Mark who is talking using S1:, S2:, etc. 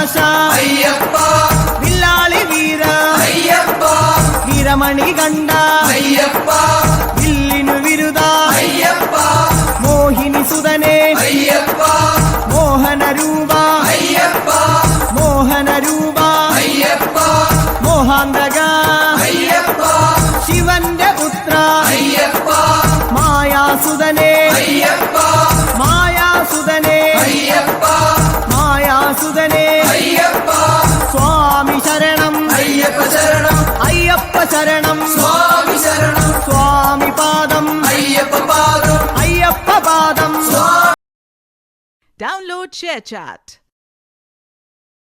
S1: പ്രകാശ
S2: അയ്യപ്പ
S1: വില്ലാളി വീര
S2: അയ്യപ്പ
S1: വീരമണി കണ്ട
S2: അയ്യപ്പ
S1: വില്ലിനു വിരുദ
S2: അയ്യപ്പ
S1: മോഹിനി സുതനെ
S2: അയ്യപ്പ
S1: മോഹന രൂപ
S2: അയ്യപ്പ
S1: മോഹന രൂപ
S2: അയ്യപ്പ
S1: മോഹാന്തക
S2: അയ്യപ്പ
S1: ശിവന്റെ പുത്ര
S2: അയ്യപ്പ
S1: മായാസുതനെ
S2: അയ്യപ്പ
S1: മായാസുതനെ
S2: അയ്യപ്പ
S1: മായാസുതനെ
S2: അയ്യപ്പ
S1: സ്വാമി ശരണം
S2: അയ്യപ്പ ശരണം
S1: അയ്യപ്പ ശരണം
S2: സ്വാമി ശരണം
S1: സ്വാമി പാദം
S2: അയ്യപ്പ പാദം
S1: അയ്യപ്പ പാദം.
S3: Download ShareChat.